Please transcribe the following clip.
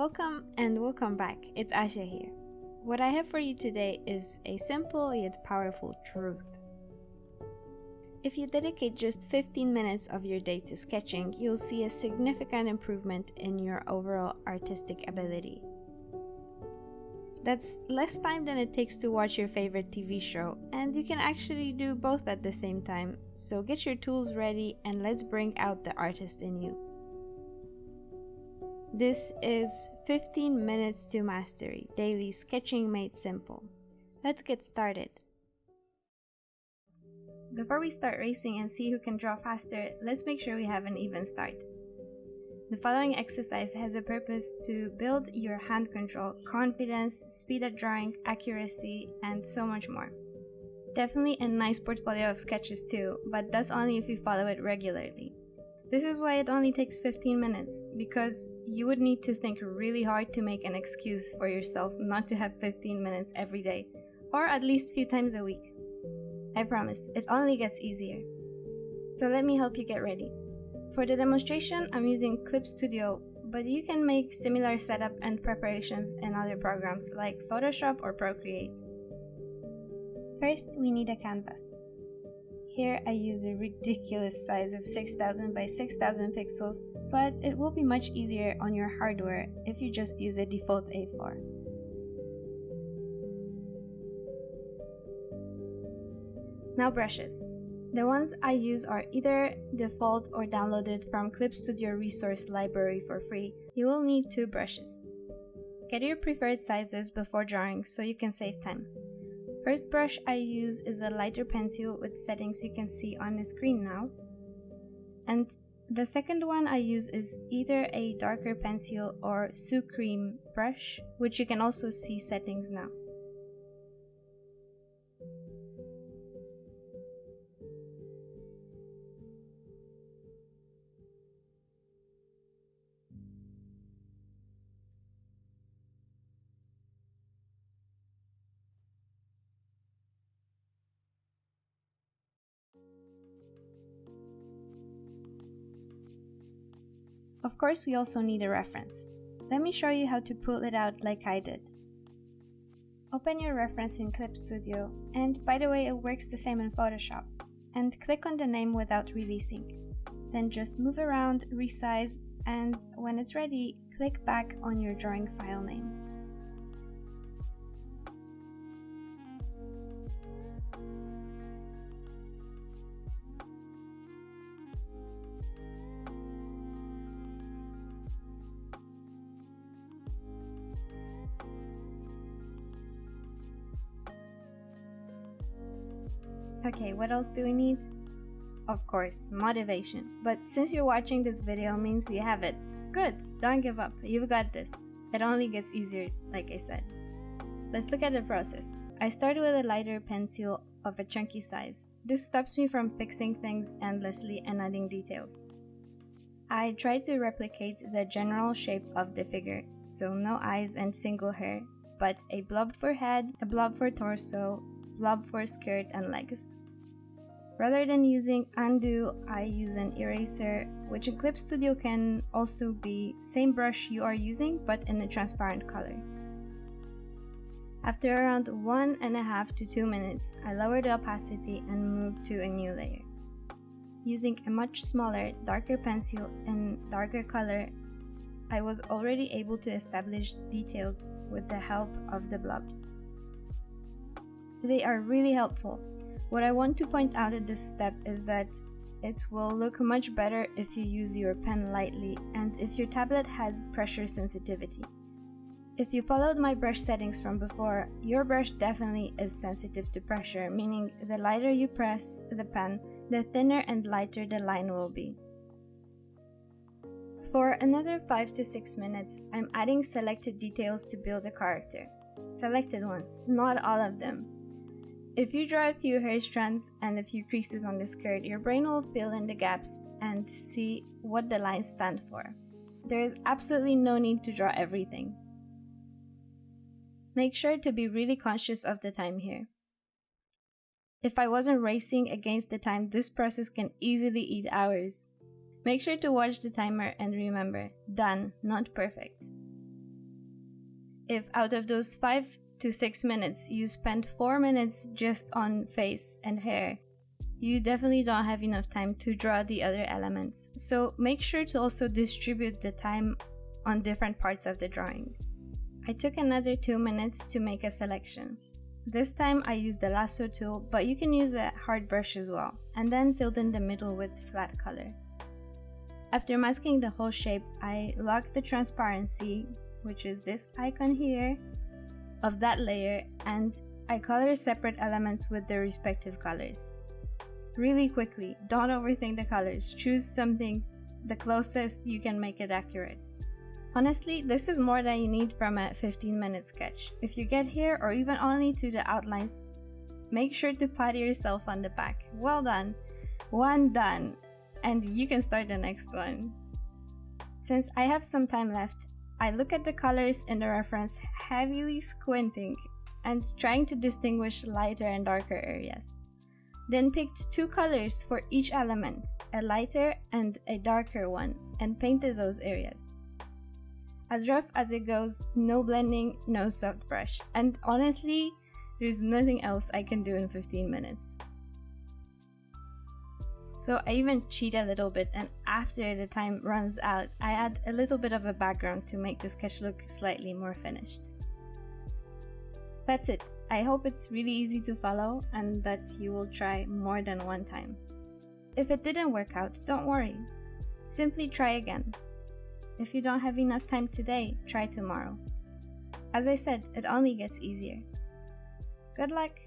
Welcome back. It's Asha here. What I have for you today is a simple yet powerful truth. If you dedicate just 15 minutes of your day to sketching, you'll see a significant improvement in your overall artistic ability. That's less time than it takes to watch your favorite TV show, and you can actually do both at the same time. So get your tools ready and let's bring out the artist in you. This is 15 Minutes to Mastery, Daily Sketching Made Simple. Let's get started. Before we start racing and see who can draw faster, let's make sure we have an even start. The following exercise has a purpose to build your hand control, confidence, speed at drawing, accuracy, and so much more. Definitely a nice portfolio of sketches too, but that's only if you follow it regularly. This is why it only takes 15 minutes, because you would need to think really hard to make an excuse for yourself not to have 15 minutes every day, or at least a few times a week. I promise, it only gets easier. So let me help you get ready. For the demonstration, I'm using Clip Studio, but you can make similar setup and preparations in other programs like Photoshop or Procreate. First, we need a canvas. Here I use a ridiculous size of 6000 by 6000 pixels, but it will be much easier on your hardware if you just use a default A4. Now brushes. The ones I use are either default or downloaded from Clip Studio Resource Library for free. You will need 2 brushes. Get your preferred sizes before drawing so you can save time. First brush I use is a lighter pencil with settings you can see on the screen now. And the second one I use is either a darker pencil or Sucreme brush, which you can also see settings now. Of course, we also need a reference. Let me show you how to pull it out like I did. Open your reference in Clip Studio, and by the way, it works the same in Photoshop. And click on the name without releasing. Then just move around, resize, and when it's ready, click back on your drawing file name. Okay, what else do we need? Of course, motivation. But since you're watching this video means you have it. Good, don't give up, you've got this. It only gets easier, like I said. Let's look at the process. I start with a lighter pencil of a chunky size. This stops me from fixing things endlessly and adding details. I try to replicate the general shape of the figure, so no eyes and single hair, but a blob for head, a blob for torso, blob for skirt and legs. Rather than using undo, I use an eraser, which in Clip Studio can also be same brush you are using but in a transparent color. After around 1.5 to 2 minutes, I lower the opacity and move to a new layer. Using a much smaller, darker pencil and darker color, I was already able to establish details with the help of the blobs. They are really helpful. What I want to point out at this step is that it will look much better if you use your pen lightly and if your tablet has pressure sensitivity. If you followed my brush settings from before, your brush definitely is sensitive to pressure, meaning the lighter you press the pen, the thinner and lighter the line will be. For another 5 to 6 minutes, I'm adding selected details to build a character. Selected ones, not all of them. If you draw a few hair strands and a few creases on the skirt, your brain will fill in the gaps and see what the lines stand for. There is absolutely no need to draw everything. Make sure to be really conscious of the time here. If I wasn't racing against the time, this process can easily eat hours. Make sure to watch the timer and remember, done, not perfect. If out of those 5 to 6 minutes you spend 4 minutes just on face and hair, you definitely don't have enough time to draw the other elements. So make sure to also distribute the time on different parts of the drawing. I took another 2 minutes to make a selection. This time I used the lasso tool, but you can use a hard brush as well, and then filled in the middle with flat color. After masking the whole shape, I locked the transparency, which is this icon here, of that layer, and I color separate elements with their respective colors. Really quickly, don't overthink the colors, choose something the closest you can make it accurate. Honestly, this is more than you need from a 15-minute sketch. If you get here, or even only to the outlines, make sure to pat yourself on the back. Well done! One done! And you can start the next one. Since I have some time left, I look at the colors in the reference heavily squinting and trying to distinguish lighter and darker areas. Then picked 2 colors for each element, a lighter and a darker one, and painted those areas. As rough as it goes, no blending, no soft brush, and honestly, there's nothing else I can do in 15 minutes. So I even cheat a little bit, and after the time runs out, I add a little bit of a background to make the sketch look slightly more finished. That's it. I hope it's really easy to follow and that you will try more than one time. If it didn't work out, don't worry. Simply try again. If you don't have enough time today, try tomorrow. As I said, it only gets easier. Good luck!